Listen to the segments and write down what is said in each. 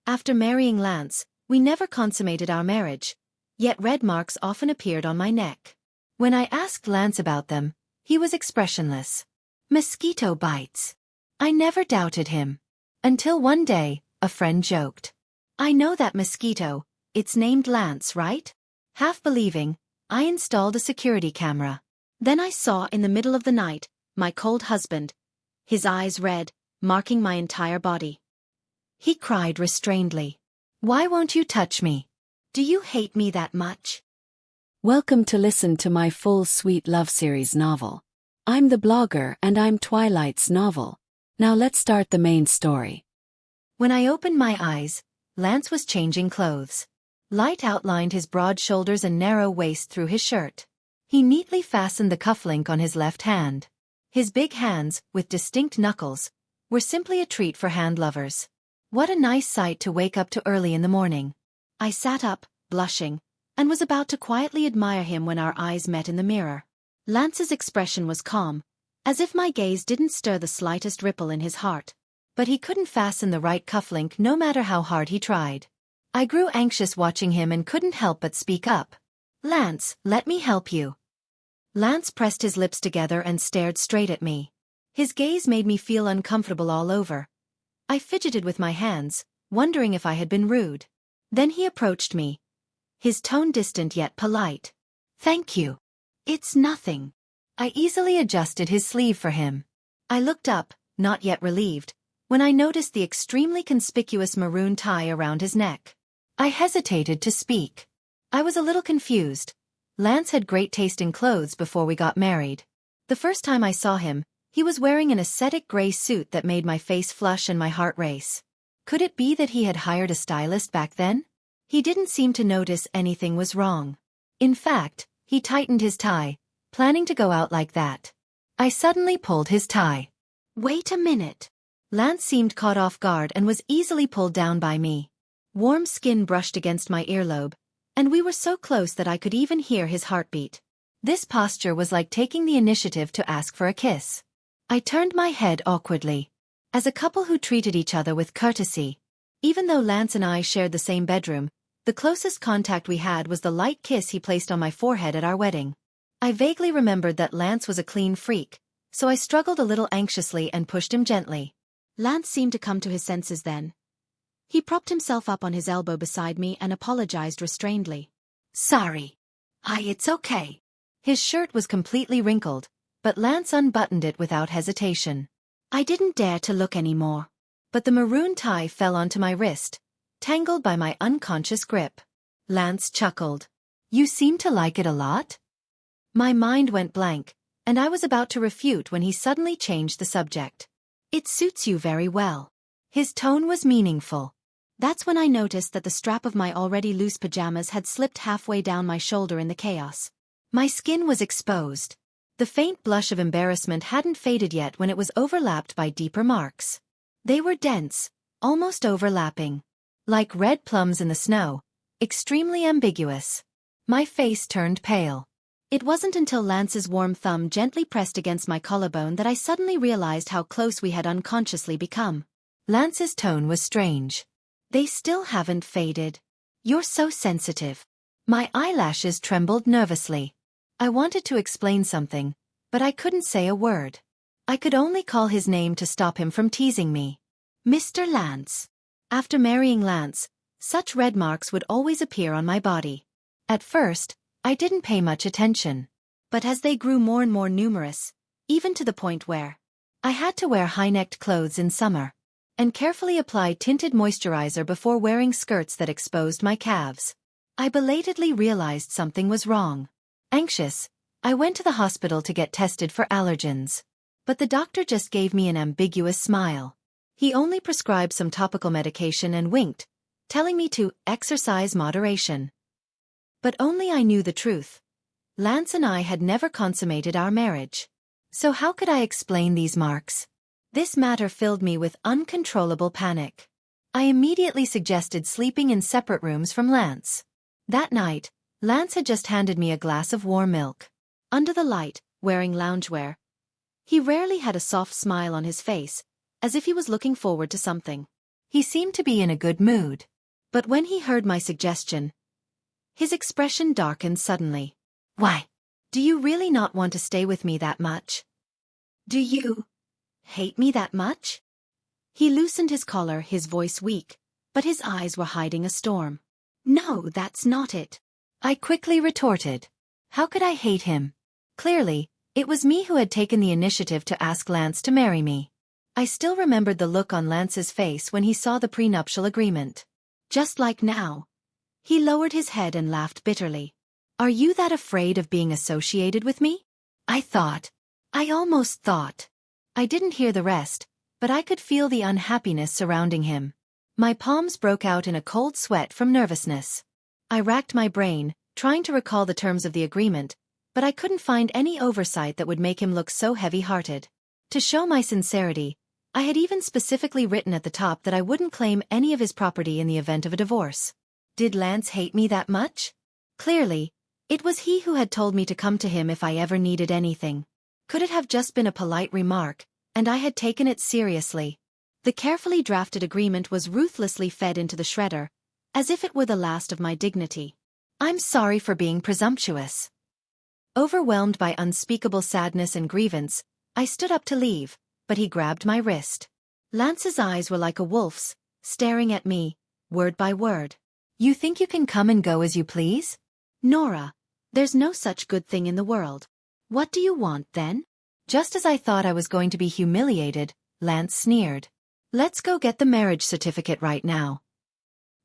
After marrying Lance, we never consummated our marriage, yet red marks often appeared on my neck. When I asked Lance about them, he was expressionless. Mosquito bites. I never doubted him. Until one day, a friend joked. I know that mosquito, it's named Lance, right? Half believing, I installed a security camera. Then I saw in the middle of the night, my cold husband, his eyes red, marking my entire body. He cried restrainedly. Why won't you touch me? Do you hate me that much? Welcome to listen to my full sweet love series novel. I'm the blogger and I'm Twilight's novel. Now let's start the main story. When I opened my eyes, Lance was changing clothes. Light outlined his broad shoulders and narrow waist through his shirt. He neatly fastened the cufflink on his left hand. His big hands, with distinct knuckles, were simply a treat for hand lovers. What a nice sight to wake up to early in the morning. I sat up, blushing, and was about to quietly admire him when our eyes met in the mirror. Lance's expression was calm, as if my gaze didn't stir the slightest ripple in his heart. But he couldn't fasten the right cufflink no matter how hard he tried. I grew anxious watching him and couldn't help but speak up. Lance, let me help you. Lance pressed his lips together and stared straight at me. His gaze made me feel uncomfortable all over. I fidgeted with my hands, wondering if I had been rude. Then he approached me, his tone distant yet polite. Thank you. It's nothing. I easily adjusted his sleeve for him. I looked up, not yet relieved, when I noticed the extremely conspicuous maroon tie around his neck. I hesitated to speak. I was a little confused. Lance had great taste in clothes before we got married. The first time I saw him, he was wearing an ascetic gray suit that made my face flush and my heart race. Could it be that he had hired a stylist back then? He didn't seem to notice anything was wrong. In fact, he tightened his tie, planning to go out like that. I suddenly pulled his tie. Wait a minute. Lance seemed caught off guard and was easily pulled down by me. Warm skin brushed against my earlobe, and we were so close that I could even hear his heartbeat. This posture was like taking the initiative to ask for a kiss. I turned my head awkwardly. As a couple who treated each other with courtesy. Even though Lance and I shared the same bedroom, the closest contact we had was the light kiss he placed on my forehead at our wedding. I vaguely remembered that Lance was a clean freak, so I struggled a little anxiously and pushed him gently. Lance seemed to come to his senses then. He propped himself up on his elbow beside me and apologized restrainedly. Sorry. It's okay. His shirt was completely wrinkled, but Lance unbuttoned it without hesitation. I didn't dare to look anymore. But the maroon tie fell onto my wrist, tangled by my unconscious grip. Lance chuckled. You seem to like it a lot? My mind went blank, and I was about to refute when he suddenly changed the subject. It suits you very well. His tone was meaningful. That's when I noticed that the strap of my already loose pajamas had slipped halfway down my shoulder in the chaos. My skin was exposed. The faint blush of embarrassment hadn't faded yet when it was overlapped by deeper marks. They were dense, almost overlapping. Like red plums in the snow, extremely ambiguous. My face turned pale. It wasn't until Lance's warm thumb gently pressed against my collarbone that I suddenly realized how close we had unconsciously become. Lance's tone was strange. They still haven't faded. You're so sensitive. My eyelashes trembled nervously. I wanted to explain something, but I couldn't say a word. I could only call his name to stop him from teasing me. Mr. Lance. After marrying Lance, such red marks would always appear on my body. At first, I didn't pay much attention. But as they grew more and more numerous, even to the point where I had to wear high-necked clothes in summer, and carefully apply tinted moisturizer before wearing skirts that exposed my calves, I belatedly realized something was wrong. Anxious, I went to the hospital to get tested for allergens. But the doctor just gave me an ambiguous smile. He only prescribed some topical medication and winked, telling me to exercise moderation. But only I knew the truth. Lance and I had never consummated our marriage. So how could I explain these marks? This matter filled me with uncontrollable panic. I immediately suggested sleeping in separate rooms from Lance. That night, Lance had just handed me a glass of warm milk. Under the light, wearing loungewear, he rarely had a soft smile on his face, as if he was looking forward to something. He seemed to be in a good mood. But when he heard my suggestion, his expression darkened suddenly. Why? Do you really not want to stay with me that much? Do you hate me that much? He loosened his collar, his voice weak, but his eyes were hiding a storm. No, that's not it, I quickly retorted. How could I hate him? Clearly, it was me who had taken the initiative to ask Lance to marry me. I still remembered the look on Lance's face when he saw the prenuptial agreement. Just like now. He lowered his head and laughed bitterly. Are you that afraid of being associated with me? I almost thought. I didn't hear the rest, but I could feel the unhappiness surrounding him. My palms broke out in a cold sweat from nervousness. I racked my brain, trying to recall the terms of the agreement, but I couldn't find any oversight that would make him look so heavy-hearted. To show my sincerity, I had even specifically written at the top that I wouldn't claim any of his property in the event of a divorce. Did Lance hate me that much? Clearly, it was he who had told me to come to him if I ever needed anything. Could it have just been a polite remark, and I had taken it seriously? The carefully drafted agreement was ruthlessly fed into the shredder, as if it were the last of my dignity. I'm sorry for being presumptuous. Overwhelmed by unspeakable sadness and grievance, I stood up to leave, but he grabbed my wrist. Lance's eyes were like a wolf's, staring at me, word by word. You think you can come and go as you please? Nora, there's no such good thing in the world. What do you want, then? Just as I thought I was going to be humiliated, Lance sneered. Let's go get the marriage certificate right now.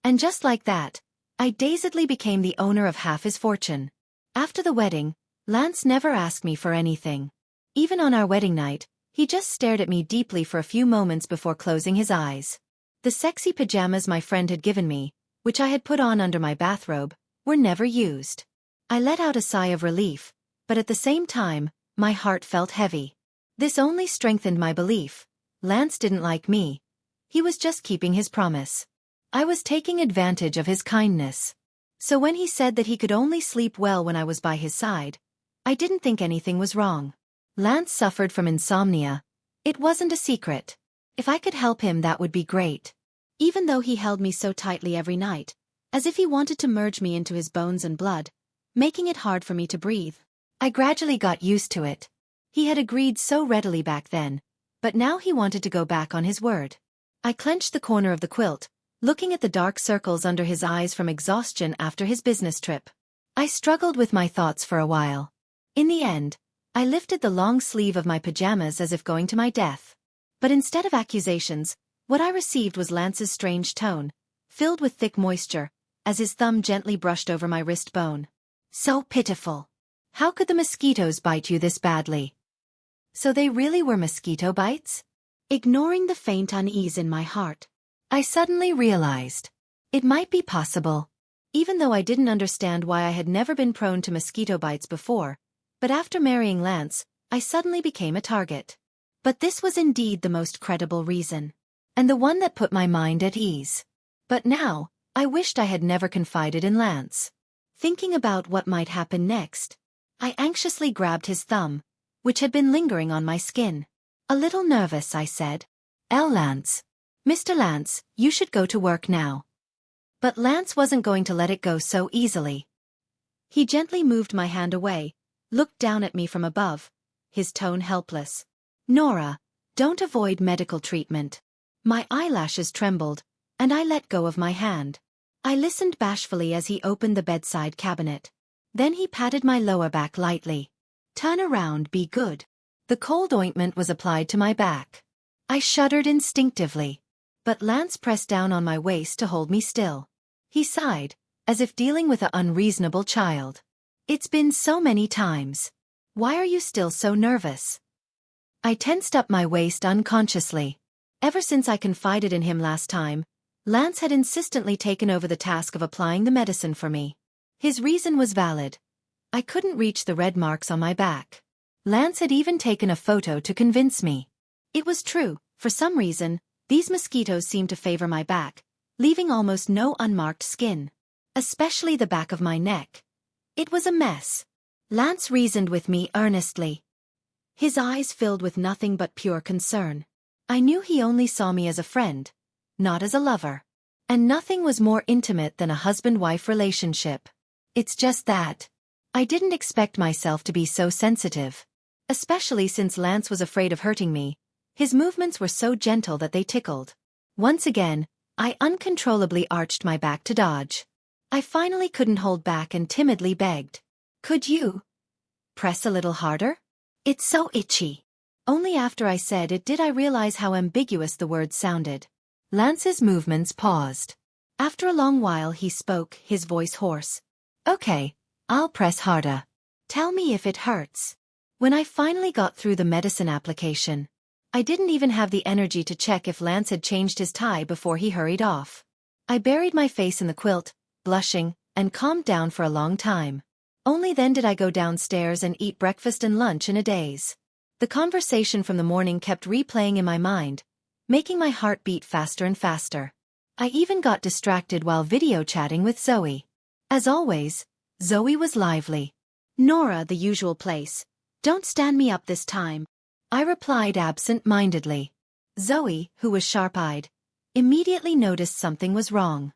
And just like that, I dazedly became the owner of half his fortune. After the wedding, Lance never asked me for anything. Even on our wedding night, he just stared at me deeply for a few moments before closing his eyes. The sexy pajamas my friend had given me, which I had put on under my bathrobe, were never used. I let out a sigh of relief, but at the same time, my heart felt heavy. This only strengthened my belief. Lance didn't like me. He was just keeping his promise. I was taking advantage of his kindness. So when he said that he could only sleep well when I was by his side, I didn't think anything was wrong. Lance suffered from insomnia. It wasn't a secret. If I could help him, that would be great. Even though he held me so tightly every night, as if he wanted to merge me into his bones and blood, making it hard for me to breathe. I gradually got used to it. He had agreed so readily back then, but now he wanted to go back on his word. I clenched the corner of the quilt, looking at the dark circles under his eyes from exhaustion after his business trip. I struggled with my thoughts for a while. In the end, I lifted the long sleeve of my pajamas as if going to my death. But instead of accusations, what I received was Lance's strange tone, filled with thick moisture, as his thumb gently brushed over my wrist bone. So pitiful. How could the mosquitoes bite you this badly? So they really were mosquito bites? Ignoring the faint unease in my heart, I suddenly realized. It might be possible. Even though I didn't understand why I had never been prone to mosquito bites before, but after marrying Lance, I suddenly became a target. But this was indeed the most credible reason. And the one that put my mind at ease. But now, I wished I had never confided in Lance. Thinking about what might happen next, I anxiously grabbed his thumb, which had been lingering on my skin. A little nervous, I said. Lance. Mr. Lance, you should go to work now. But Lance wasn't going to let it go so easily. He gently moved my hand away, looked down at me from above, his tone helpless. Nora, don't avoid medical treatment. My eyelashes trembled, and I let go of my hand. I listened bashfully as he opened the bedside cabinet. Then he patted my lower back lightly. Turn around, be good. The cold ointment was applied to my back. I shuddered instinctively. But Lance pressed down on my waist to hold me still. He sighed, as if dealing with an unreasonable child. It's been so many times. Why are you still so nervous? I tensed up my waist unconsciously. Ever since I confided in him last time, Lance had insistently taken over the task of applying the medicine for me. His reason was valid. I couldn't reach the red marks on my back. Lance had even taken a photo to convince me. It was true, for some reason, these mosquitoes seemed to favor my back, leaving almost no unmarked skin. Especially the back of my neck. It was a mess. Lance reasoned with me earnestly. His eyes filled with nothing but pure concern. I knew he only saw me as a friend, not as a lover. And nothing was more intimate than a husband-wife relationship. It's just that I didn't expect myself to be so sensitive. Especially since Lance was afraid of hurting me. His movements were so gentle that they tickled. Once again, I uncontrollably arched my back to dodge. I finally couldn't hold back and timidly begged. "Could you press a little harder? It's so itchy." Only after I said it did I realize how ambiguous the words sounded. Lance's movements paused. After a long while he spoke, his voice hoarse. "Okay, I'll press harder. Tell me if it hurts." When I finally got through the medicine application, I didn't even have the energy to check if Lance had changed his tie before he hurried off. I buried my face in the quilt, blushing, and calmed down for a long time. Only then did I go downstairs and eat breakfast and lunch in a daze. The conversation from the morning kept replaying in my mind, making my heart beat faster and faster. I even got distracted while video chatting with Zoe. As always, Zoe was lively. "Nora, the usual place. Don't stand me up this time," I replied absent-mindedly. Zoe, who was sharp-eyed, immediately noticed something was wrong.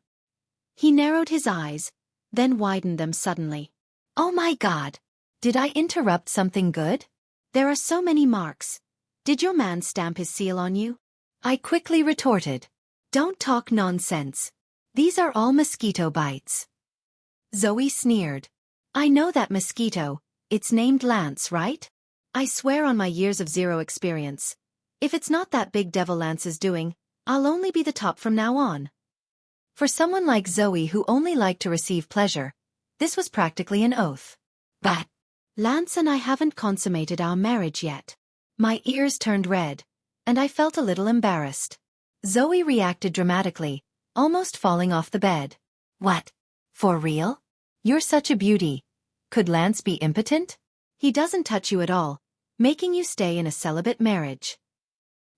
He narrowed his eyes, then widened them suddenly. "Oh my God! Did I interrupt something good? There are so many marks. Did your man stamp his seal on you?" I quickly retorted. "Don't talk nonsense. These are all mosquito bites." Zoe sneered. "I know that mosquito. It's named Lance, right? I swear on my years of zero experience. If it's not that big devil Lance is doing, I'll only be the top from now on." For someone like Zoe who only liked to receive pleasure, this was practically an oath. "But Lance and I haven't consummated our marriage yet." My ears turned red, and I felt a little embarrassed. Zoe reacted dramatically, almost falling off the bed. "What? For real? You're such a beauty. Could Lance be impotent? He doesn't touch you at all, making you stay in a celibate marriage."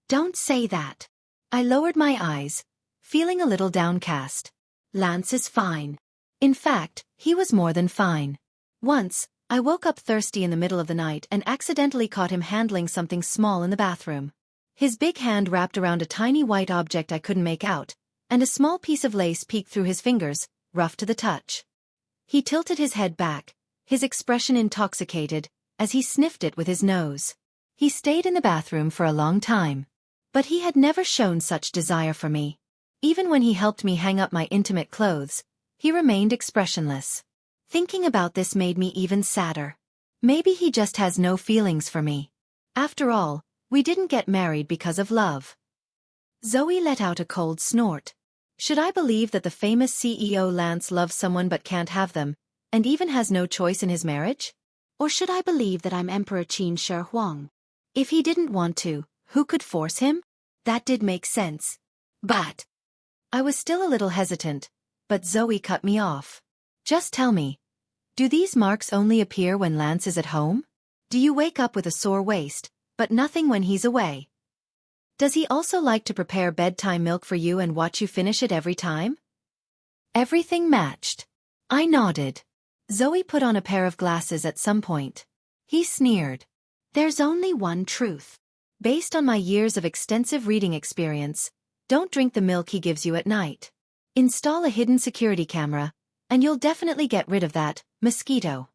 "Don't say that." I lowered my eyes, feeling a little downcast. "Lance is fine. In fact, he was more than fine. Once, I woke up thirsty in the middle of the night and accidentally caught him handling something small in the bathroom. His big hand wrapped around a tiny white object I couldn't make out, and a small piece of lace peeked through his fingers, rough to the touch. He tilted his head back, his expression intoxicated, as he sniffed it with his nose. He stayed in the bathroom for a long time. But he had never shown such desire for me. Even when he helped me hang up my intimate clothes, he remained expressionless. Thinking about this made me even sadder. Maybe he just has no feelings for me. After all, we didn't get married because of love. Zoe let out a cold snort. Should I believe that the famous CEO Lance loves someone but can't have them, and even has no choice in his marriage? Or should I believe that I'm Emperor Qin Shi Huang? If he didn't want to, who could force him? That did make sense. But I was still a little hesitant, but Zoe cut me off. "Just tell me, do these marks only appear when Lance is at home? Do you wake up with a sore waist, but nothing when he's away? Does he also like to prepare bedtime milk for you and watch you finish it every time?" Everything matched. I nodded. Zoe put on a pair of glasses at some point. He sneered. "There's only one truth. Based on my years of extensive reading experience, don't drink the milk he gives you at night. Install a hidden security camera, and you'll definitely get rid of that mosquito."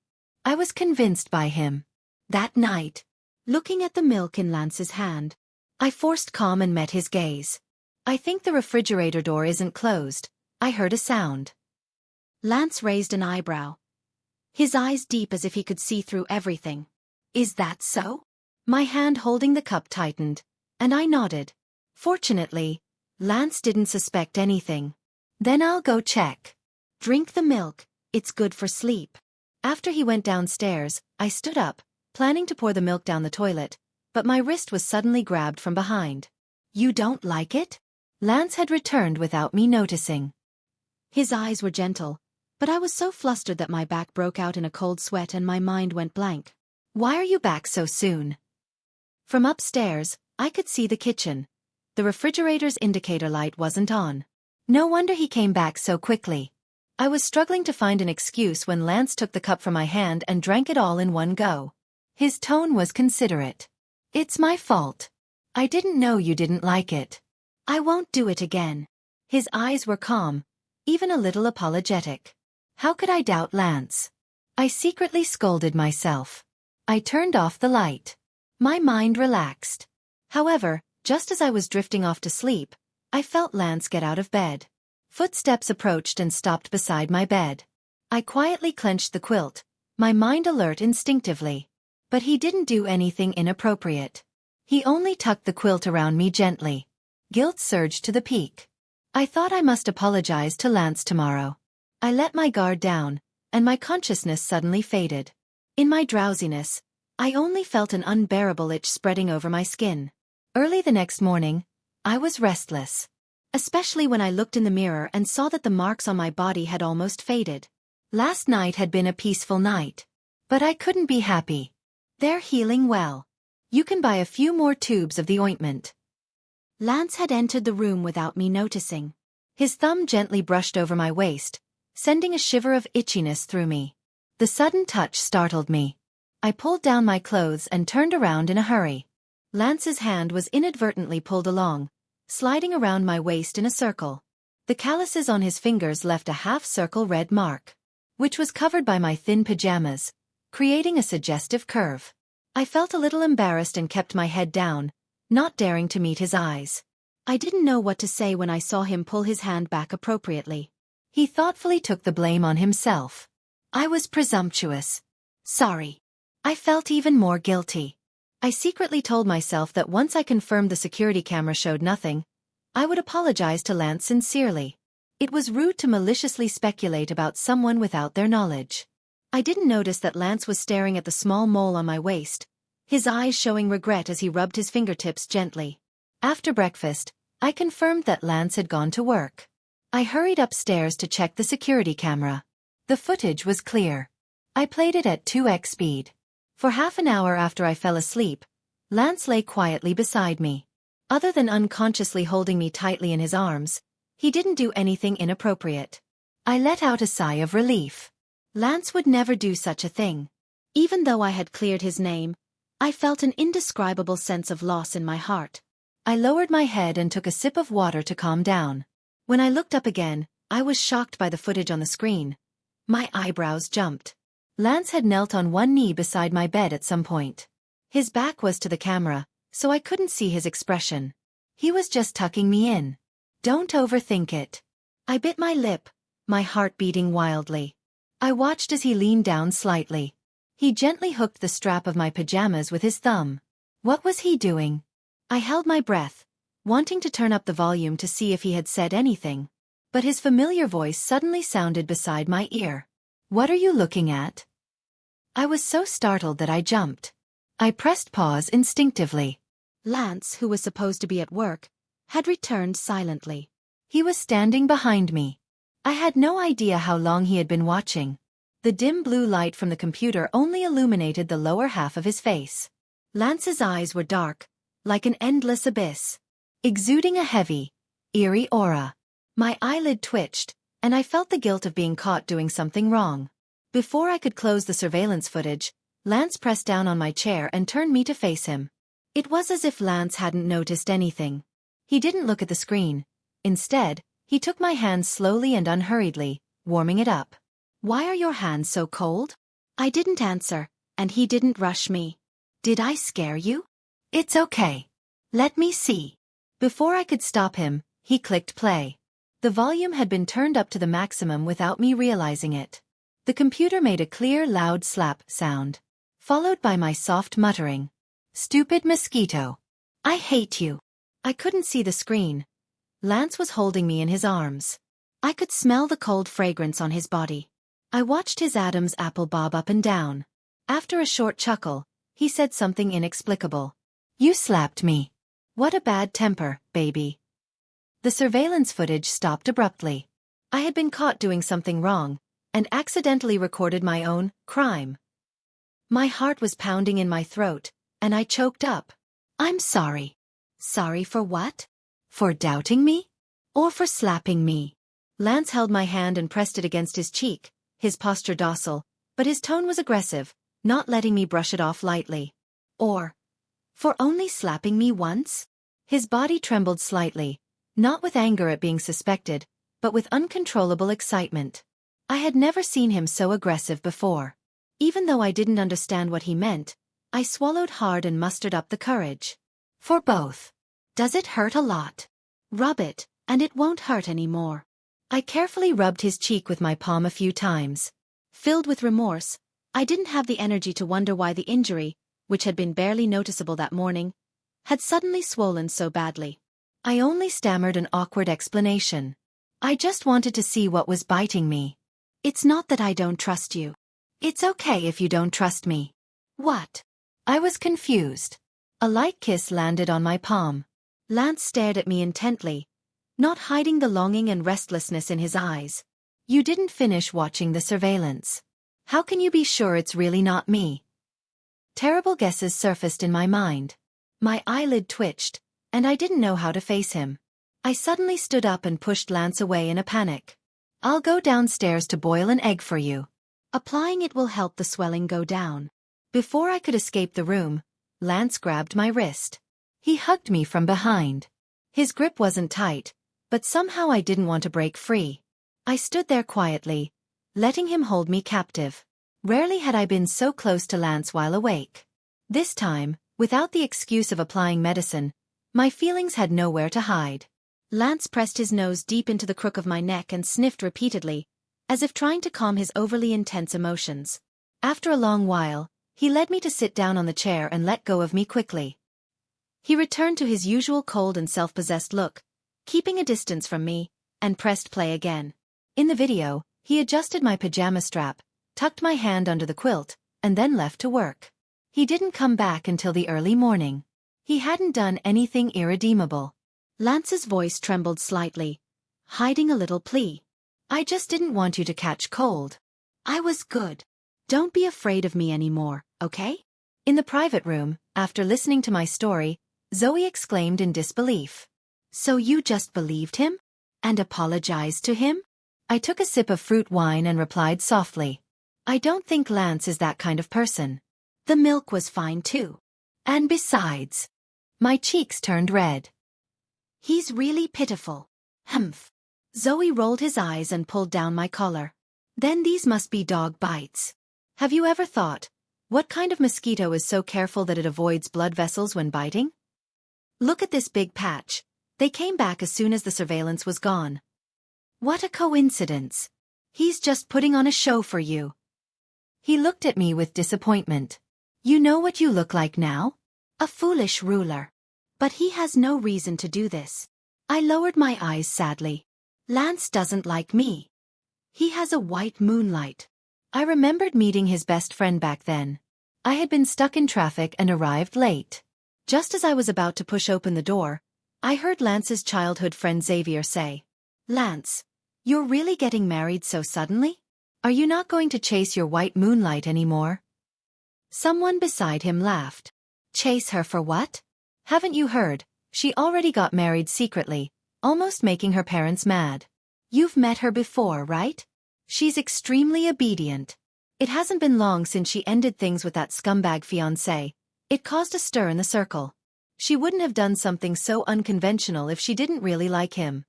I was convinced by him. That night, looking at the milk in Lance's hand, I forced calm and met his gaze. "I think the refrigerator door isn't closed," I heard a sound. Lance raised an eyebrow, his eyes deep as if he could see through everything. "Is that so?" My hand holding the cup tightened, and I nodded. Fortunately, Lance didn't suspect anything. "Then I'll go check." "Drink the milk, it's good for sleep." After he went downstairs, I stood up, planning to pour the milk down the toilet, but my wrist was suddenly grabbed from behind. "You don't like it?" Lance had returned without me noticing. His eyes were gentle, but I was so flustered that my back broke out in a cold sweat and my mind went blank. "Why are you back so soon?" From upstairs, I could see the kitchen. The refrigerator's indicator light wasn't on. No wonder he came back so quickly. I was struggling to find an excuse when Lance took the cup from my hand and drank it all in one go. His tone was considerate. "It's my fault. I didn't know you didn't like it. I won't do it again." His eyes were calm, even a little apologetic. How could I doubt Lance? I secretly scolded myself. I turned off the light. My mind relaxed. However, just as I was drifting off to sleep, I felt Lance get out of bed. Footsteps approached and stopped beside my bed. I quietly clenched the quilt, my mind alert instinctively. But he didn't do anything inappropriate. He only tucked the quilt around me gently. Guilt surged to the peak. I thought I must apologize to Lance tomorrow. I let my guard down, and my consciousness suddenly faded. In my drowsiness, I only felt an unbearable itch spreading over my skin. Early the next morning, I was restless. Especially when I looked in the mirror and saw that the marks on my body had almost faded. Last night had been a peaceful night. But I couldn't be happy. They're healing well. You can buy a few more tubes of the ointment. Lance had entered the room without me noticing. His thumb gently brushed over my waist, sending a shiver of itchiness through me. The sudden touch startled me. I pulled down my clothes and turned around in a hurry. Lance's hand was inadvertently pulled along, sliding around my waist in a circle. The calluses on his fingers left a half-circle red mark, which was covered by my thin pajamas, creating a suggestive curve. I felt a little embarrassed and kept my head down, not daring to meet his eyes. I didn't know what to say when I saw him pull his hand back appropriately. He thoughtfully took the blame on himself. I was presumptuous. Sorry. I felt even more guilty. I secretly told myself that once I confirmed the security camera showed nothing, I would apologize to Lance sincerely. It was rude to maliciously speculate about someone without their knowledge. I didn't notice that Lance was staring at the small mole on my waist, his eyes showing regret as he rubbed his fingertips gently. After breakfast, I confirmed that Lance had gone to work. I hurried upstairs to check the security camera. The footage was clear. I played it at 2x speed. For half an hour after I fell asleep, Lance lay quietly beside me. Other than unconsciously holding me tightly in his arms, he didn't do anything inappropriate. I let out a sigh of relief. Lance would never do such a thing. Even though I had cleared his name, I felt an indescribable sense of loss in my heart. I lowered my head and took a sip of water to calm down. When I looked up again, I was shocked by the footage on the screen. My eyebrows jumped. Lance had knelt on one knee beside my bed at some point. His back was to the camera, so I couldn't see his expression. He was just tucking me in. Don't overthink it. I bit my lip, my heart beating wildly. I watched as he leaned down slightly. He gently hooked the strap of my pajamas with his thumb. What was he doing? I held my breath, wanting to turn up the volume to see if he had said anything. But his familiar voice suddenly sounded beside my ear. What are you looking at? I was so startled that I jumped. I pressed pause instinctively. Lance, who was supposed to be at work, had returned silently. He was standing behind me. I had no idea how long he had been watching. The dim blue light from the computer only illuminated the lower half of his face. Lance's eyes were dark, like an endless abyss, exuding a heavy, eerie aura. My eyelid twitched, and I felt the guilt of being caught doing something wrong. Before I could close the surveillance footage, Lance pressed down on my chair and turned me to face him. It was as if Lance hadn't noticed anything. He didn't look at the screen. Instead, he took my hand slowly and unhurriedly, warming it up. Why are your hands so cold? I didn't answer, and he didn't rush me. Did I scare you? It's okay. Let me see. Before I could stop him, he clicked play. The volume had been turned up to the maximum without me realizing it. The computer made a clear, loud slap sound, followed by my soft muttering. Stupid mosquito. I hate you. I couldn't see the screen. Lance was holding me in his arms. I could smell the cold fragrance on his body. I watched his Adam's apple bob up and down. After a short chuckle, he said something inexplicable. You slapped me. What a bad temper, baby. The surveillance footage stopped abruptly. I had been caught doing something wrong, and accidentally recorded my own crime. My heart was pounding in my throat, and I choked up. I'm sorry. Sorry for what? For doubting me? Or for slapping me? Lance held my hand and pressed it against his cheek, his posture docile, but his tone was aggressive, not letting me brush it off lightly. Or for only slapping me once? His body trembled slightly, Not with anger at being suspected, but with uncontrollable excitement. I had never seen him so aggressive before. Even though I didn't understand what he meant, I swallowed hard and mustered up the courage. For both. Does it hurt a lot? Rub it, and it won't hurt anymore. I carefully rubbed his cheek with my palm a few times. Filled with remorse, I didn't have the energy to wonder why the injury, which had been barely noticeable that morning, had suddenly swollen so badly. I only stammered an awkward explanation. I just wanted to see what was biting me. It's not that I don't trust you. It's okay if you don't trust me. What? I was confused. A light kiss landed on my palm. Lance stared at me intently, not hiding the longing and restlessness in his eyes. You didn't finish watching the surveillance. How can you be sure it's really not me? Terrible guesses surfaced in my mind. My eyelid twitched, and I didn't know how to face him. I suddenly stood up and pushed Lance away in a panic. I'll go downstairs to boil an egg for you. Applying it will help the swelling go down. Before I could escape the room, Lance grabbed my wrist. He hugged me from behind. His grip wasn't tight, but somehow I didn't want to break free. I stood there quietly, letting him hold me captive. Rarely had I been so close to Lance while awake. This time, without the excuse of applying medicine, my feelings had nowhere to hide. Lance pressed his nose deep into the crook of my neck and sniffed repeatedly, as if trying to calm his overly intense emotions. After a long while, he led me to sit down on the chair and let go of me quickly. He returned to his usual cold and self-possessed look, keeping a distance from me, and pressed play again. In the video, he adjusted my pajama strap, tucked my hand under the quilt, and then left to work. He didn't come back until the early morning. He hadn't done anything irredeemable. Lance's voice trembled slightly, hiding a little plea. I just didn't want you to catch cold. I was good. Don't be afraid of me anymore, okay? In the private room, after listening to my story, Zoe exclaimed in disbelief. So you just believed him? And apologized to him? I took a sip of fruit wine and replied softly. I don't think Lance is that kind of person. The milk was fine too. And besides, my cheeks turned red. He's really pitiful. Humph. Zoe rolled his eyes and pulled down my collar. Then these must be dog bites. Have you ever thought, what kind of mosquito is so careful that it avoids blood vessels when biting? Look at this big patch. They came back as soon as the surveillance was gone. What a coincidence. He's just putting on a show for you. He looked at me with disappointment. You know what you look like now? A foolish ruler. But he has no reason to do this. I lowered my eyes sadly. Lance doesn't like me. He has a white moonlight. I remembered meeting his best friend back then. I had been stuck in traffic and arrived late. Just as I was about to push open the door, I heard Lance's childhood friend Xavier say, Lance, you're really getting married so suddenly? Are you not going to chase your white moonlight anymore? Someone beside him laughed. Chase her for what? Haven't you heard? She already got married secretly, almost making her parents mad. You've met her before, right? She's extremely obedient. It hasn't been long since she ended things with that scumbag fiancé. It caused a stir in the circle. She wouldn't have done something so unconventional if she didn't really like him.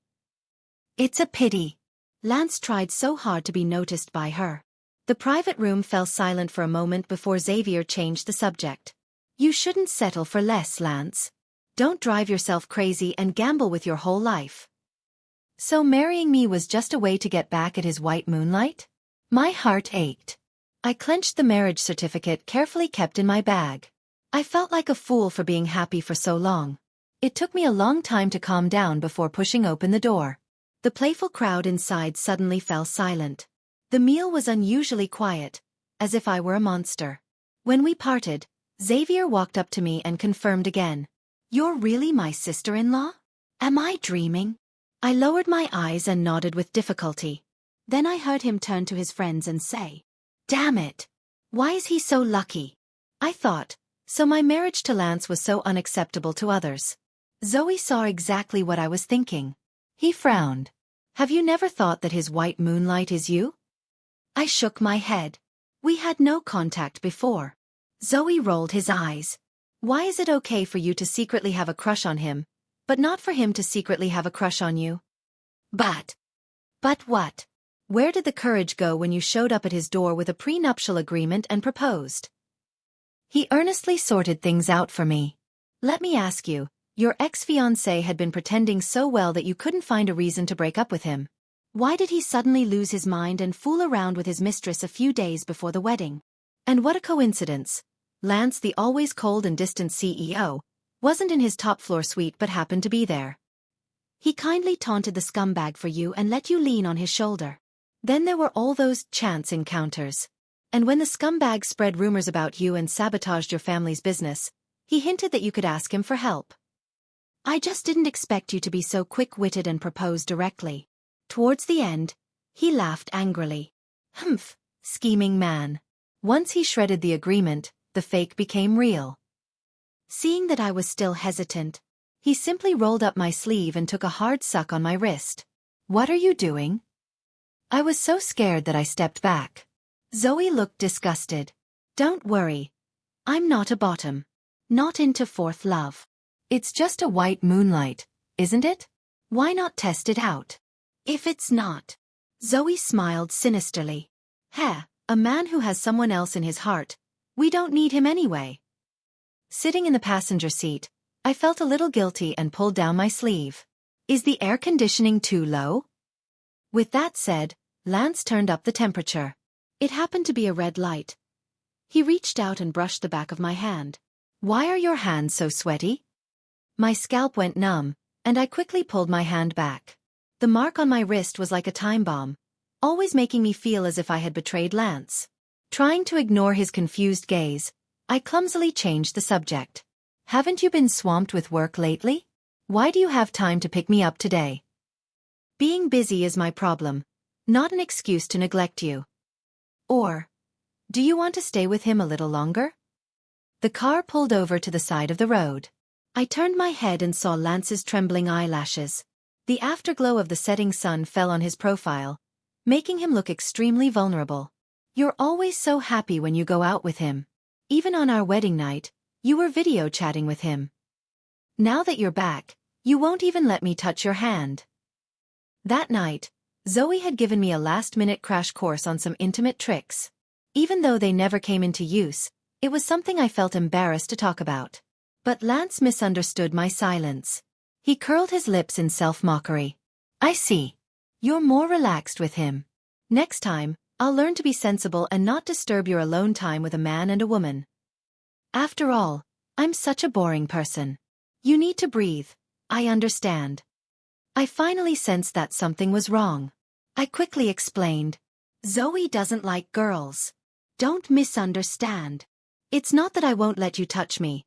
It's a pity. Lance tried so hard to be noticed by her. The private room fell silent for a moment before Xavier changed the subject. You shouldn't settle for less, Lance. Don't drive yourself crazy and gamble with your whole life. So marrying me was just a way to get back at his white moonlight? My heart ached. I clenched the marriage certificate carefully kept in my bag. I felt like a fool for being happy for so long. It took me a long time to calm down before pushing open the door. The playful crowd inside suddenly fell silent. The meal was unusually quiet, as if I were a monster. When we parted, Xavier walked up to me and confirmed again. You're really my sister-in-law? Am I dreaming? I lowered my eyes and nodded with difficulty. Then I heard him turn to his friends and say, Damn it! Why is he so lucky? I thought, so my marriage to Lance was so unacceptable to others. Zoe saw exactly what I was thinking. He frowned. Have you never thought that his white moonlight is you? I shook my head. We had no contact before. Zoe rolled his eyes. Why is it okay for you to secretly have a crush on him, but not for him to secretly have a crush on you. But what? Where did the courage go when you showed up at his door with a prenuptial agreement and proposed? He earnestly sorted things out for me. Let me ask you, your ex-fiancé had been pretending so well that you couldn't find a reason to break up with him. Why did he suddenly lose his mind and fool around with his mistress a few days before the wedding? And what a coincidence. Lance, the always cold and distant CEO, wasn't in his top-floor suite but happened to be there. He kindly taunted the scumbag for you and let you lean on his shoulder. Then there were all those chance encounters. And when the scumbag spread rumors about you and sabotaged your family's business, he hinted that you could ask him for help. I just didn't expect you to be so quick-witted and propose directly. Towards the end, he laughed angrily. Humph, scheming man. Once he shredded the agreement, the fake became real. Seeing that I was still hesitant, he simply rolled up my sleeve and took a hard suck on my wrist. What are you doing? I was so scared that I stepped back. Zoe looked disgusted. Don't worry. I'm not a bottom. Not into fourth love. It's just a white moonlight, isn't it? Why not test it out? If it's not. Zoe smiled sinisterly. A man who has someone else in his heart. We don't need him anyway. Sitting in the passenger seat, I felt a little guilty and pulled down my sleeve. Is the air conditioning too low? With that said, Lance turned up the temperature. It happened to be a red light. He reached out and brushed the back of my hand. Why are your hands so sweaty? My scalp went numb, and I quickly pulled my hand back. The mark on my wrist was like a time bomb, always making me feel as if I had betrayed Lance. Trying to ignore his confused gaze, I clumsily changed the subject. Haven't you been swamped with work lately? Why do you have time to pick me up today? Being busy is my problem, not an excuse to neglect you. Or, do you want to stay with him a little longer? The car pulled over to the side of the road. I turned my head and saw Lance's trembling eyelashes. The afterglow of the setting sun fell on his profile, making him look extremely vulnerable. You're always so happy when you go out with him. Even on our wedding night, you were video chatting with him. Now that you're back, you won't even let me touch your hand. That night, Zoe had given me a last-minute crash course on some intimate tricks. Even though they never came into use, it was something I felt embarrassed to talk about. But Lance misunderstood my silence. He curled his lips in self-mockery. I see. You're more relaxed with him. Next time, I'll learn to be sensible and not disturb your alone time with a man and a woman. After all, I'm such a boring person. You need to breathe. I understand. I finally sensed that something was wrong. I quickly explained. Zoe doesn't like girls. Don't misunderstand. It's not that I won't let you touch me.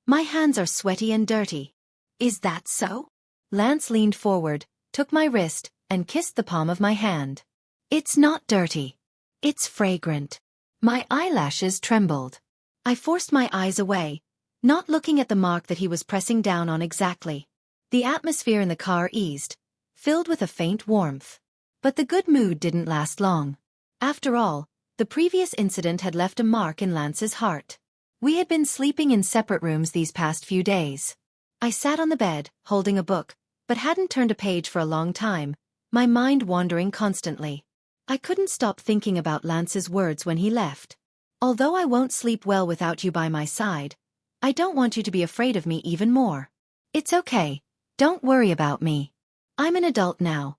My hands are sweaty and dirty. Is that so? Lance leaned forward, took my wrist, and kissed the palm of my hand. It's not dirty. It's fragrant. My eyelashes trembled. I forced my eyes away, not looking at the mark that he was pressing down on exactly. The atmosphere in the car eased, filled with a faint warmth. But the good mood didn't last long. After all, the previous incident had left a mark in Lance's heart. We had been sleeping in separate rooms these past few days. I sat on the bed, holding a book, but hadn't turned a page for a long time, my mind wandering constantly. I couldn't stop thinking about Lance's words when he left. Although I won't sleep well without you by my side, I don't want you to be afraid of me even more. It's okay. Don't worry about me. I'm an adult now.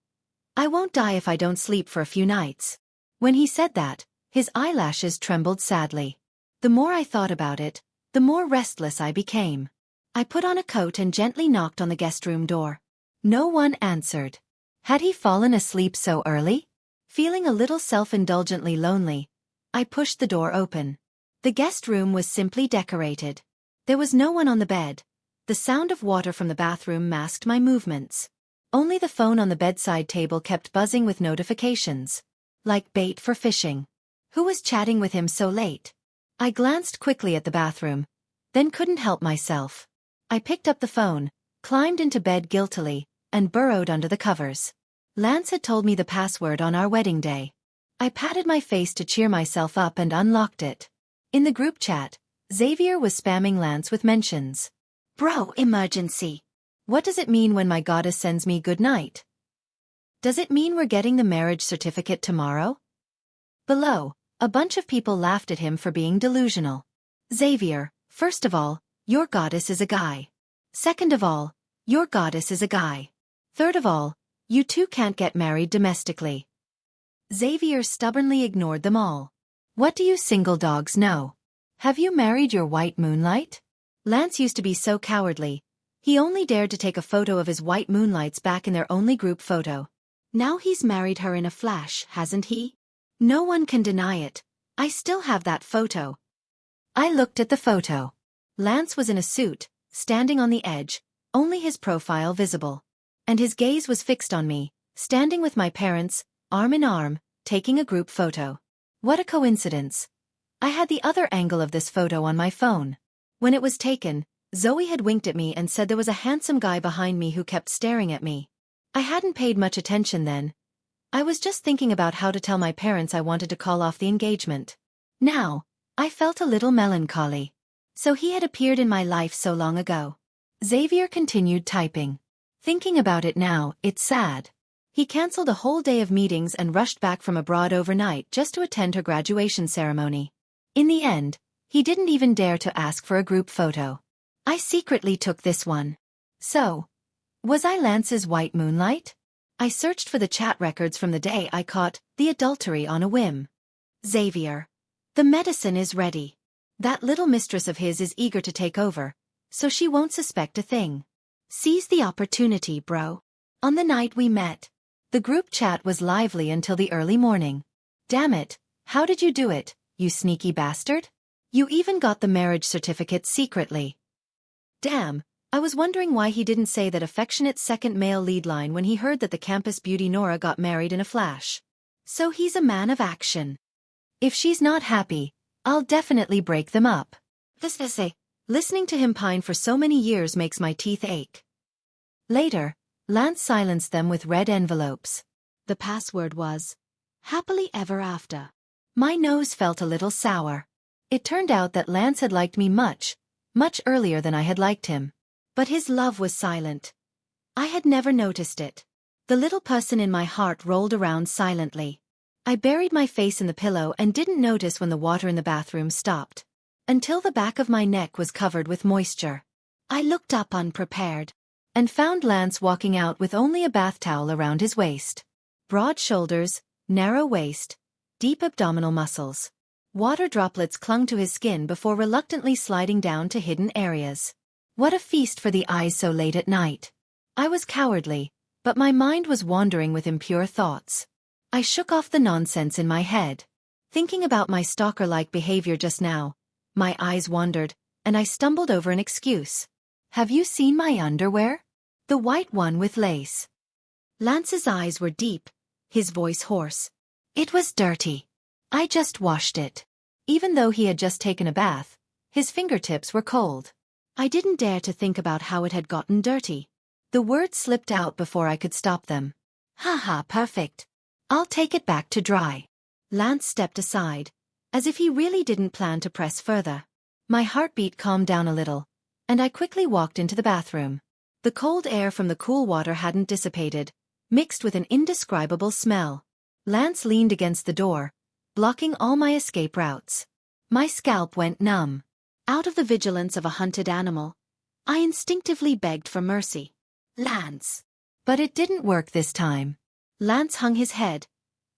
I won't die if I don't sleep for a few nights. When he said that, his eyelashes trembled sadly. The more I thought about it, the more restless I became. I put on a coat and gently knocked on the guest room door. No one answered. Had he fallen asleep so early? Feeling a little self-indulgently lonely, I pushed the door open. The guest room was simply decorated. There was no one on the bed. The sound of water from the bathroom masked my movements. Only the phone on the bedside table kept buzzing with notifications. Like bait for fishing. Who was chatting with him so late? I glanced quickly at the bathroom, then couldn't help myself. I picked up the phone, climbed into bed guiltily, and burrowed under the covers. Lance had told me the password on our wedding day. I patted my face to cheer myself up and unlocked it. In the group chat, Xavier was spamming Lance with mentions. Bro, emergency. What does it mean when my goddess sends me good night? Does it mean we're getting the marriage certificate tomorrow? Below, a bunch of people laughed at him for being delusional. Xavier, first of all, your goddess is a guy. Second of all, your goddess is a guy. Third of all, you two can't get married domestically. Xavier stubbornly ignored them all. What do you single dogs know? Have you married your white moonlight? Lance used to be so cowardly. He only dared to take a photo of his white moonlights back in their only group photo. Now he's married her in a flash, hasn't he? No one can deny it. I still have that photo. I looked at the photo. Lance was in a suit, standing on the edge, only his profile visible. And his gaze was fixed on me, standing with my parents, arm in arm, taking a group photo. What a coincidence. I had the other angle of this photo on my phone. When it was taken, Zoe had winked at me and said there was a handsome guy behind me who kept staring at me. I hadn't paid much attention then. I was just thinking about how to tell my parents I wanted to call off the engagement. Now, I felt a little melancholy. So he had appeared in my life so long ago. Xavier continued typing. Thinking about it now, it's sad. He cancelled a whole day of meetings and rushed back from abroad overnight just to attend her graduation ceremony. In the end, he didn't even dare to ask for a group photo. I secretly took this one. So, was I Lance's white moonlight? I searched for the chat records from the day I caught the adultery on a whim. Xavier. The medicine is ready. That little mistress of his is eager to take over, so she won't suspect a thing. Seize the opportunity, bro. On the night we met, the group chat was lively until the early morning. Damn it, how did you do it, you sneaky bastard? You even got the marriage certificate secretly. Damn, I was wondering why he didn't say that affectionate second male lead line when he heard that the campus beauty Nora got married in a flash. So he's a man of action. If she's not happy, I'll definitely break them up. Listening to him pine for so many years makes my teeth ache. Later, Lance silenced them with red envelopes. The password was, happily ever after. My nose felt a little sour. It turned out that Lance had liked me much earlier than I had liked him. But his love was silent. I had never noticed it. The little person in my heart rolled around silently. I buried my face in the pillow and didn't notice when the water in the bathroom stopped. Until the back of my neck was covered with moisture. I looked up unprepared. And found Lance walking out with only a bath towel around his waist. Broad shoulders, narrow waist, deep abdominal muscles. Water droplets clung to his skin before reluctantly sliding down to hidden areas. What a feast for the eyes so late at night. I was cowardly, but my mind was wandering with impure thoughts. I shook off the nonsense in my head. Thinking about my stalker-like behavior just now, my eyes wandered, and I stumbled over an excuse. Have you seen my underwear? The white one with lace. Lance's eyes were deep, his voice hoarse. It was dirty. I just washed it. Even though he had just taken a bath, his fingertips were cold. I didn't dare to think about how it had gotten dirty. The words slipped out before I could stop them. Haha, perfect. I'll take it back to dry. Lance stepped aside, as if he really didn't plan to press further. My heartbeat calmed down a little, and I quickly walked into the bathroom. The cold air from the cool water hadn't dissipated, mixed with an indescribable smell. Lance leaned against the door, blocking all my escape routes. My scalp went numb. Out of the vigilance of a hunted animal, I instinctively begged for mercy. Lance. But it didn't work this time. Lance hung his head,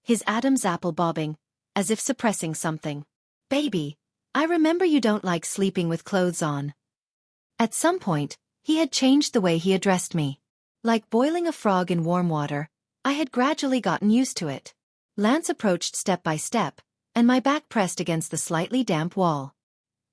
his Adam's apple bobbing, as if suppressing something. Baby, I remember you don't like sleeping with clothes on. At some point, he had changed the way he addressed me. Like boiling a frog in warm water, I had gradually gotten used to it. Lance approached step by step, and my back pressed against the slightly damp wall.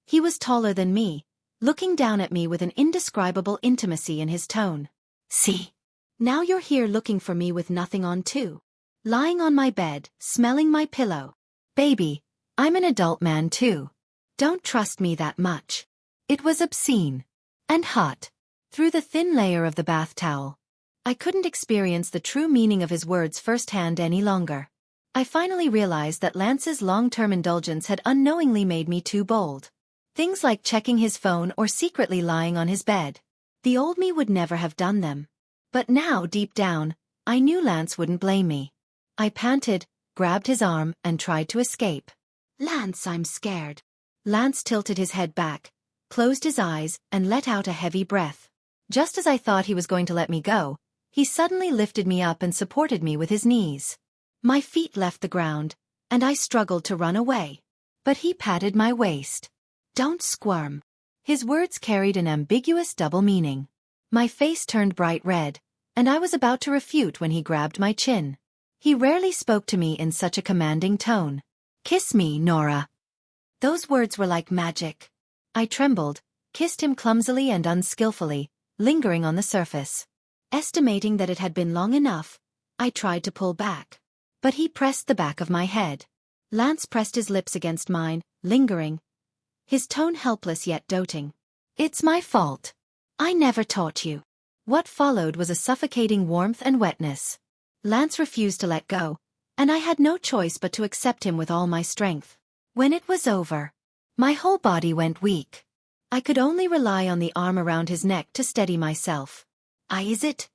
He was taller than me, looking down at me with an indescribable intimacy in his tone. See? Now you're here looking for me with nothing on too. Lying on my bed, smelling my pillow. Baby, I'm an adult man too. Don't trust me that much. It was obscene. And hot. Through the thin layer of the bath towel. I couldn't experience the true meaning of his words firsthand any longer. I finally realized that Lance's long-term indulgence had unknowingly made me too bold. Things like checking his phone or secretly lying on his bed. The old me would never have done them. But now, deep down, I knew Lance wouldn't blame me. I panted, grabbed his arm, and tried to escape. Lance, I'm scared. Lance tilted his head back, closed his eyes, and let out a heavy breath. Just as I thought he was going to let me go, he suddenly lifted me up and supported me with his knees. My feet left the ground, and I struggled to run away. But he patted my waist. Don't squirm. His words carried an ambiguous double meaning. My face turned bright red, and I was about to refute when he grabbed my chin. He rarely spoke to me in such a commanding tone. Kiss me, Nora. Those words were like magic. I trembled, kissed him clumsily and unskillfully, lingering on the surface. Estimating that it had been long enough, I tried to pull back. But he pressed the back of my head. Lance pressed his lips against mine, lingering, his tone helpless yet doting. It's my fault. I never taught you. What followed was a suffocating warmth and wetness. Lance refused to let go, and I had no choice but to accept him with all my strength. When it was over, my whole body went weak. I could only rely on the arm around his neck to steady myself. Is it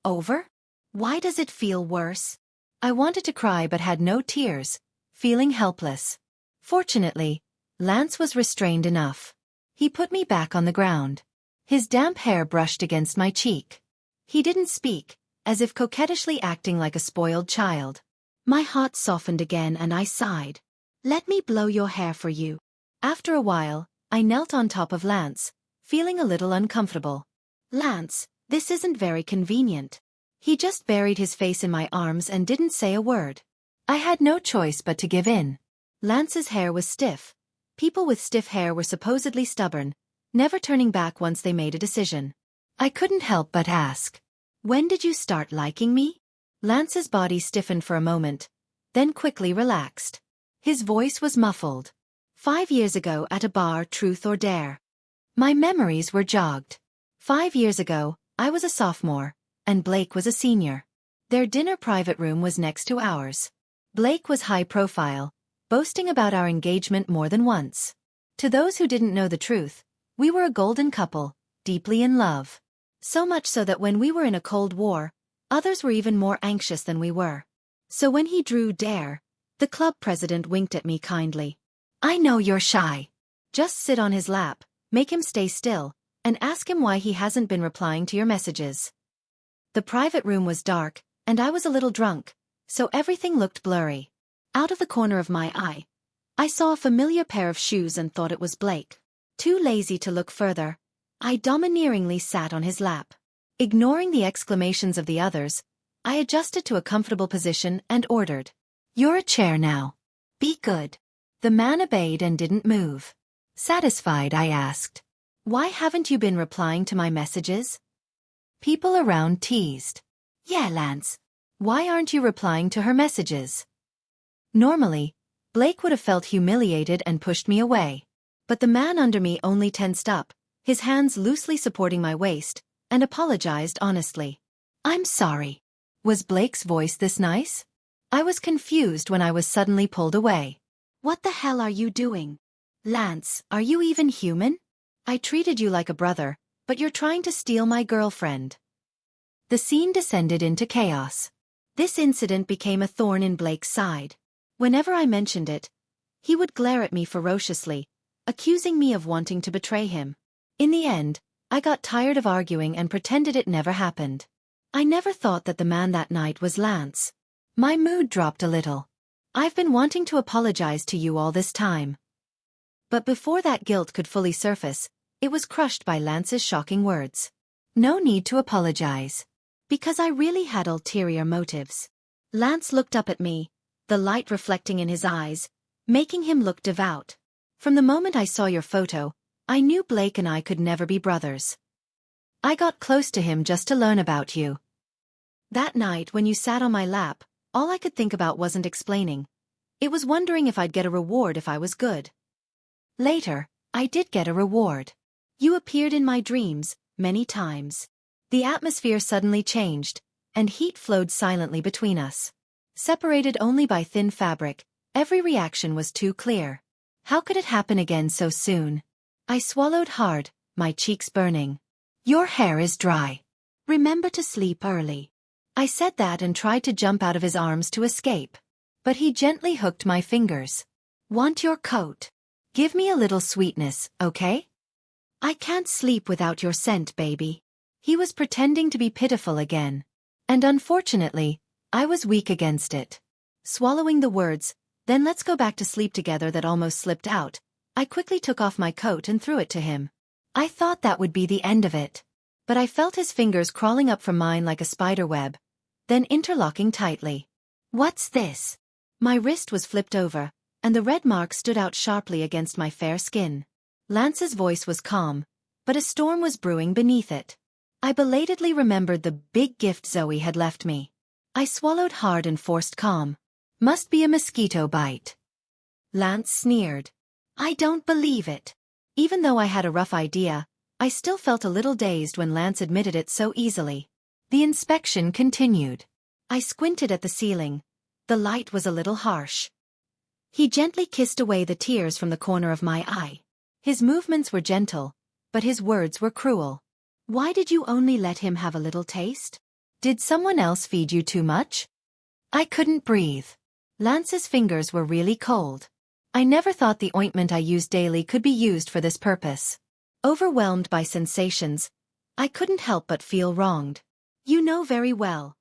over? Why does it feel worse? I wanted to cry but had no tears, feeling helpless. Fortunately, Lance was restrained enough. He put me back on the ground. His damp hair brushed against my cheek. He didn't speak, as if coquettishly acting like a spoiled child. My heart softened again and I sighed. Let me blow your hair for you. After a while, I knelt on top of Lance, feeling a little uncomfortable. Lance, this isn't very convenient. He just buried his face in my arms and didn't say a word. I had no choice but to give in. Lance's hair was stiff. People with stiff hair were supposedly stubborn, never turning back once they made a decision. I couldn't help but ask, when did you start liking me? Lance's body stiffened for a moment, then quickly relaxed. His voice was muffled. 5 years ago at a bar, truth or dare. My memories were jogged. 5 years ago, I was a sophomore, and Blake was a senior. Their dinner private room was next to ours. Blake was high profile, boasting about our engagement more than once. To those who didn't know the truth, we were a golden couple, deeply in love. So much so that when we were in a Cold War, others were even more anxious than we were. So when he drew dare, the club president winked at me kindly. I know you're shy. Just sit on his lap, make him stay still, and ask him why he hasn't been replying to your messages. The private room was dark, and I was a little drunk, so everything looked blurry. Out of the corner of my eye, I saw a familiar pair of shoes and thought it was Blake. Too lazy to look further, I domineeringly sat on his lap. Ignoring the exclamations of the others, I adjusted to a comfortable position and ordered, "You're a chair now. Be good." The man obeyed and didn't move. Satisfied, I asked, "Why haven't you been replying to my messages?" People around teased. "Yeah, Lance. Why aren't you replying to her messages?" Normally, Blake would have felt humiliated and pushed me away. But the man under me only tensed up, his hands loosely supporting my waist, and apologized honestly. "I'm sorry." Was Blake's voice this nice? I was confused when I was suddenly pulled away. "What the hell are you doing? Lance, are you even human? I treated you like a brother, but you're trying to steal my girlfriend." The scene descended into chaos. This incident became a thorn in Blake's side. Whenever I mentioned it, he would glare at me ferociously, accusing me of wanting to betray him. In the end, I got tired of arguing and pretended it never happened. I never thought that the man that night was Lance. My mood dropped a little. I've been wanting to apologize to you all this time. But before that guilt could fully surface, it was crushed by Lance's shocking words. No need to apologize. Because I really had ulterior motives. Lance looked up at me, the light reflecting in his eyes, making him look devout. From the moment I saw your photo, I knew Blake and I could never be brothers. I got close to him just to learn about you. That night when you sat on my lap, all I could think about wasn't explaining. It was wondering if I'd get a reward if I was good. Later, I did get a reward. You appeared in my dreams, many times. The atmosphere suddenly changed, and heat flowed silently between us. Separated only by thin fabric, every reaction was too clear. How could it happen again so soon? I swallowed hard, my cheeks burning. Your hair is dry. Remember to sleep early. I said that and tried to jump out of his arms to escape. But he gently hooked my fingers. Want your coat? Give me a little sweetness, okay? I can't sleep without your scent, baby. He was pretending to be pitiful again. And unfortunately, I was weak against it. Swallowing the words, "Then let's go back to sleep together," that almost slipped out, I quickly took off my coat and threw it to him. I thought that would be the end of it. But I felt his fingers crawling up from mine like a spider web, then interlocking tightly. What's this? My wrist was flipped over, and the red mark stood out sharply against my fair skin. Lance's voice was calm, but a storm was brewing beneath it. I belatedly remembered the big gift Zoe had left me. I swallowed hard and forced calm. Must be a mosquito bite. Lance sneered. I don't believe it. Even though I had a rough idea, I still felt a little dazed when Lance admitted it so easily. The inspection continued. I squinted at the ceiling. The light was a little harsh. He gently kissed away the tears from the corner of my eye. His movements were gentle, but his words were cruel. Why did you only let him have a little taste? Did someone else feed you too much? I couldn't breathe. Lance's fingers were really cold. I never thought the ointment I used daily could be used for this purpose. Overwhelmed by sensations, I couldn't help but feel wronged. You know very well.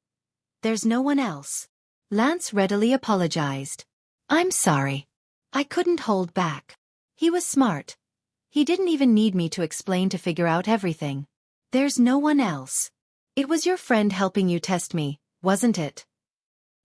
There's no one else. Lance readily apologized. I'm sorry. I couldn't hold back. He was smart. He didn't even need me to explain to figure out everything. There's no one else. It was your friend helping you test me, wasn't it?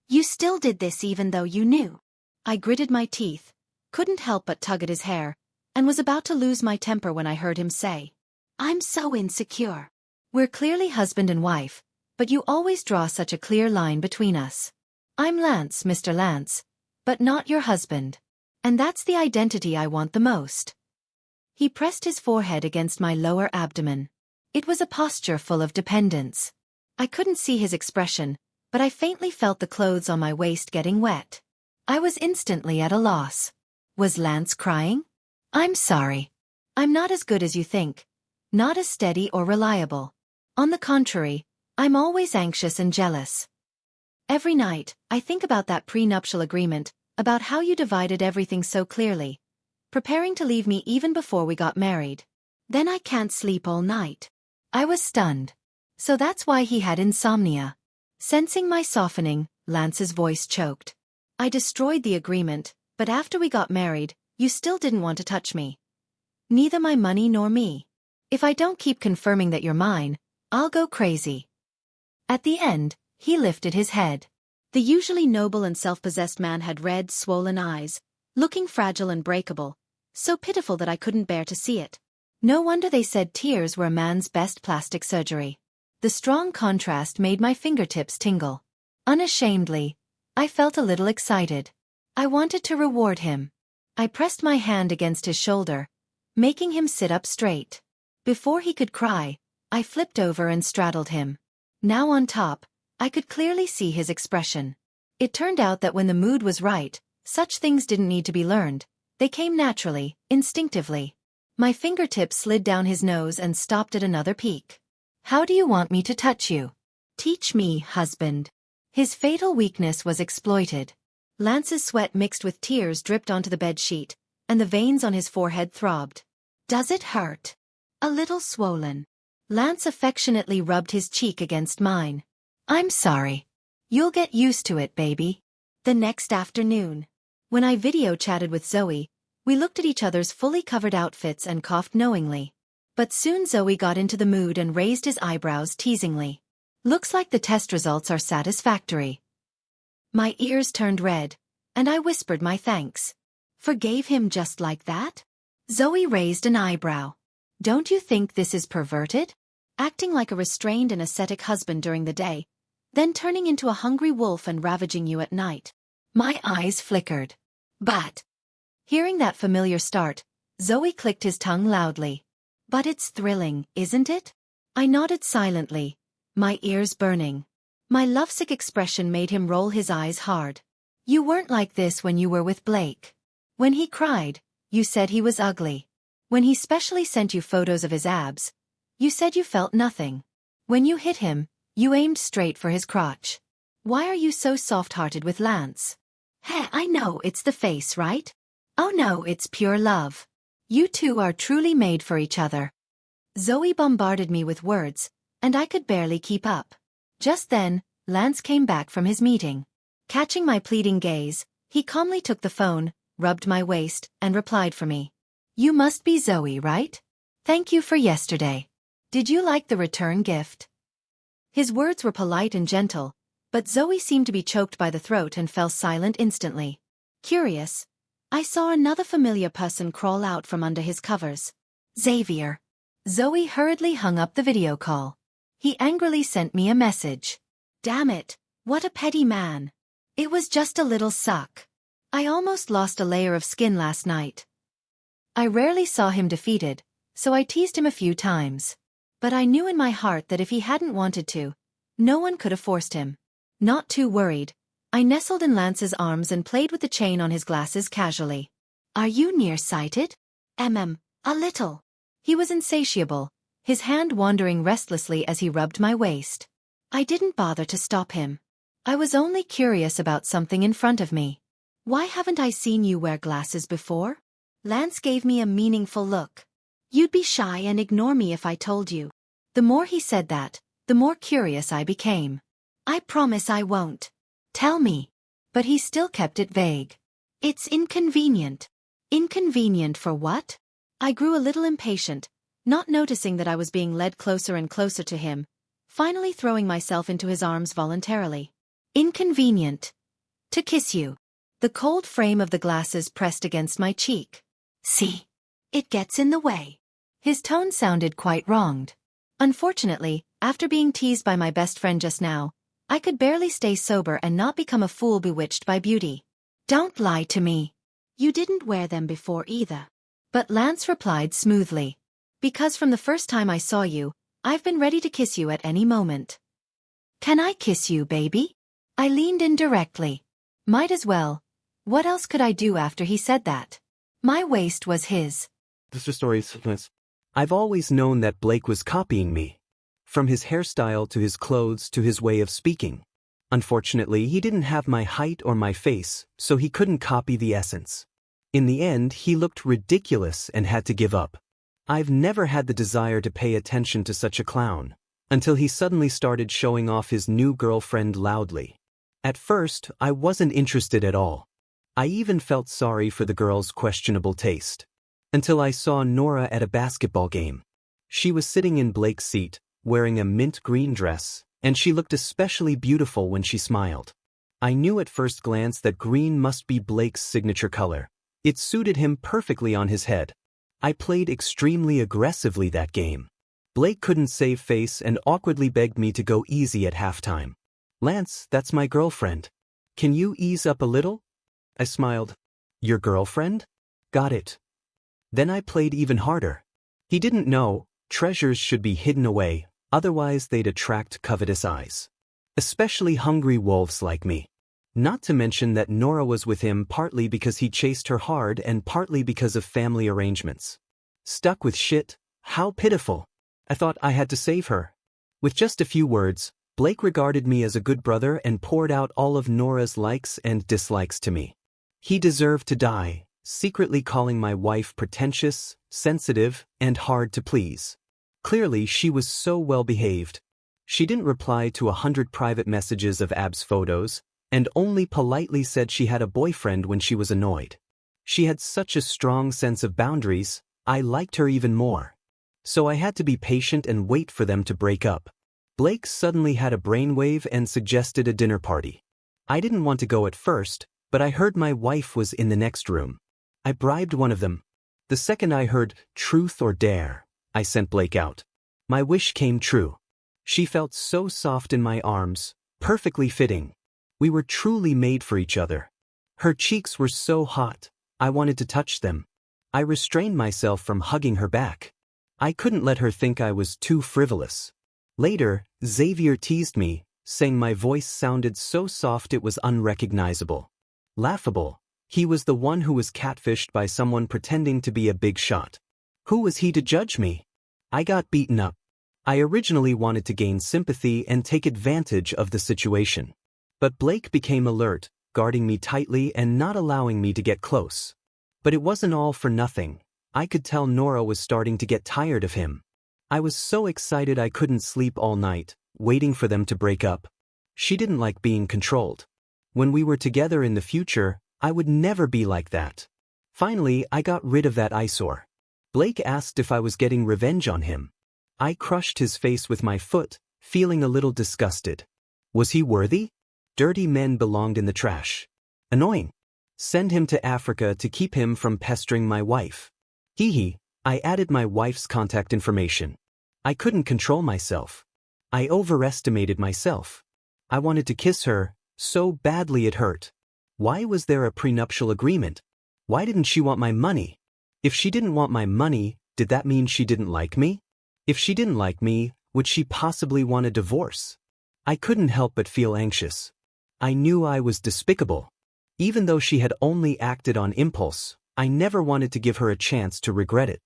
You still did this even though you knew. I gritted my teeth, couldn't help but tug at his hair, and was about to lose my temper when I heard him say, I'm so insecure. We're clearly husband and wife, but you always draw such a clear line between us. I'm Lance, Mr. Lance, but not your husband. And that's the identity I want the most. He pressed his forehead against my lower abdomen. It was a posture full of dependence. I couldn't see his expression, but I faintly felt the clothes on my waist getting wet. I was instantly at a loss. Was Lance crying? I'm sorry. I'm not as good as you think. Not as steady or reliable. On the contrary, I'm always anxious and jealous. Every night, I think about that prenuptial agreement, about how you divided everything so clearly, preparing to leave me even before we got married. Then I can't sleep all night. I was stunned. So that's why he had insomnia. Sensing my softening, Lance's voice choked. I destroyed the agreement, but after we got married, you still didn't want to touch me. Neither my money nor me. If I don't keep confirming that you're mine, I'll go crazy. At the end, he lifted his head. The usually noble and self-possessed man had red, swollen eyes, looking fragile and breakable, so pitiful that I couldn't bear to see it. No wonder they said tears were a man's best plastic surgery. The strong contrast made my fingertips tingle. Unashamedly, I felt a little excited. I wanted to reward him. I pressed my hand against his shoulder, making him sit up straight. Before he could cry, I flipped over and straddled him. Now on top, I could clearly see his expression. It turned out that when the mood was right, such things didn't need to be learned. They came naturally, instinctively. My fingertips slid down his nose and stopped at another peak. How do you want me to touch you? Teach me, husband. His fatal weakness was exploited. Lance's sweat mixed with tears dripped onto the bedsheet, and the veins on his forehead throbbed. Does it hurt? A little swollen. Lance affectionately rubbed his cheek against mine. I'm sorry. You'll get used to it, baby. The next afternoon, when I video chatted with Zoe, we looked at each other's fully covered outfits and coughed knowingly. But soon Zoe got into the mood and raised his eyebrows teasingly. Looks like the test results are satisfactory. My ears turned red, and I whispered my thanks. Forgave him just like that? Zoe raised an eyebrow. Don't you think this is perverted? Acting like a restrained and ascetic husband during the day, then turning into a hungry wolf and ravaging you at night. My eyes flickered. But, hearing that familiar start, Zoe clicked his tongue loudly. But it's thrilling, isn't it? I nodded silently, my ears burning. My lovesick expression made him roll his eyes hard. You weren't like this when you were with Blake. When he cried, you said he was ugly. When he specially sent you photos of his abs, You said you felt nothing. When you hit him, you aimed straight for his crotch. Why are you so soft-hearted with Lance? Heh, I know it's the face, right? Oh no, it's pure love. You two are truly made for each other. Zoe bombarded me with words, and I could barely keep up. Just then, Lance came back from his meeting. Catching my pleading gaze, he calmly took the phone, rubbed my waist, and replied for me. You must be Zoe, right? Thank you for yesterday. Did you like the return gift? His words were polite and gentle, but Zoe seemed to be choked by the throat and fell silent instantly. Curious, I saw another familiar person crawl out from under his covers. Xavier. Zoe hurriedly hung up the video call. He angrily sent me a message. Damn it, what a petty man. It was just a little suck. I almost lost a layer of skin last night. I rarely saw him defeated, so I teased him a few times. But I knew in my heart that if he hadn't wanted to, no one could have forced him. Not too worried, I nestled in Lance's arms and played with the chain on his glasses casually. Are you nearsighted? A little. He was insatiable, his hand wandering restlessly as he rubbed my waist. I didn't bother to stop him. I was only curious about something in front of me. Why haven't I seen you wear glasses before? Lance gave me a meaningful look. You'd be shy and ignore me if I told you. The more he said that, the more curious I became. I promise I won't. Tell me. But he still kept it vague. It's inconvenient. Inconvenient for what? I grew a little impatient, not noticing that I was being led closer and closer to him, finally throwing myself into his arms voluntarily. Inconvenient. To kiss you. The cold frame of the glasses pressed against my cheek. See? It gets in the way. His tone sounded quite wronged. Unfortunately, after being teased by my best friend just now, I could barely stay sober and not become a fool bewitched by beauty. Don't lie to me. You didn't wear them before either. But Lance replied smoothly. Because from the first time I saw you, I've been ready to kiss you at any moment. Can I kiss you, baby? I leaned in directly. Might as well. What else could I do after he said that? My waist was his. Shortstories. I've always known that Blake was copying me. From his hairstyle to his clothes to his way of speaking. Unfortunately, he didn't have my height or my face, so he couldn't copy the essence. In the end, he looked ridiculous and had to give up. I've never had the desire to pay attention to such a clown, until he suddenly started showing off his new girlfriend loudly. At first, I wasn't interested at all. I even felt sorry for the girl's questionable taste. Until I saw Nora at a basketball game. She was sitting in Blake's seat, wearing a mint green dress, and she looked especially beautiful when she smiled. I knew at first glance that green must be Blake's signature color. It suited him perfectly on his head. I played extremely aggressively that game. Blake couldn't save face and awkwardly begged me to go easy at halftime. Lance, that's my girlfriend. Can you ease up a little? I smiled. Your girlfriend? Got it. Then I played even harder. He didn't know, treasures should be hidden away, otherwise they'd attract covetous eyes. Especially hungry wolves like me. Not to mention that Nora was with him partly because he chased her hard and partly because of family arrangements. Stuck with shit? How pitiful. I thought I had to save her. With just a few words, Blake regarded me as a good brother and poured out all of Nora's likes and dislikes to me. He deserved to die, secretly calling my wife pretentious, sensitive, and hard to please. Clearly, she was so well behaved. She didn't reply to 100 private messages of Ab's photos, and only politely said she had a boyfriend when she was annoyed. She had such a strong sense of boundaries, I liked her even more. So I had to be patient and wait for them to break up. Blake suddenly had a brainwave and suggested a dinner party. I didn't want to go at first, but I heard my wife was in the next room. I bribed one of them. The second I heard truth or dare, I sent Blake out. My wish came true. She felt so soft in my arms, perfectly fitting. We were truly made for each other. Her cheeks were so hot, I wanted to touch them. I restrained myself from hugging her back. I couldn't let her think I was too frivolous. Later, Xavier teased me, saying my voice sounded so soft it was unrecognizable. Laughable. He was the one who was catfished by someone pretending to be a big shot. Who was he to judge me? I got beaten up, I originally wanted to gain sympathy and take advantage of the situation. But Blake became alert, guarding me tightly and not allowing me to get close. But it wasn't all for nothing. I could tell Nora was starting to get tired of him. I was so excited I couldn't sleep all night, waiting for them to break up. She didn't like being controlled. When we were together in the future, I would never be like that. Finally, I got rid of that eyesore. Blake asked if I was getting revenge on him. I crushed his face with my foot, feeling a little disgusted. Was he worthy? Dirty men belonged in the trash. Annoying. Send him to Africa to keep him from pestering my wife. Hee. I added my wife's contact information. I couldn't control myself. I overestimated myself. I wanted to kiss her, so badly it hurt. Why was there a prenuptial agreement? Why didn't she want my money? If she didn't want my money, did that mean she didn't like me? If she didn't like me, would she possibly want a divorce? I couldn't help but feel anxious. I knew I was despicable. Even though she had only acted on impulse, I never wanted to give her a chance to regret it.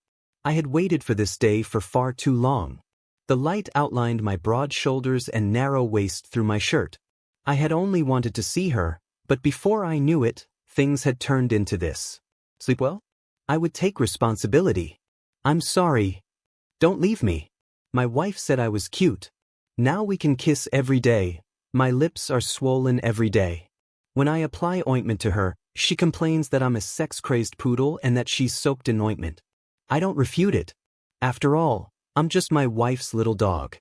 I had waited for this day for far too long. The light outlined my broad shoulders and narrow waist through my shirt. I had only wanted to see her, but before I knew it, things had turned into this. Sleep well? I would take responsibility. I'm sorry. Don't leave me. My wife said I was cute. Now we can kiss every day. My lips are swollen every day. When I apply ointment to her, she complains that I'm a sex-crazed poodle and that she's soaked in ointment. I don't refute it. After all, I'm just my wife's little dog.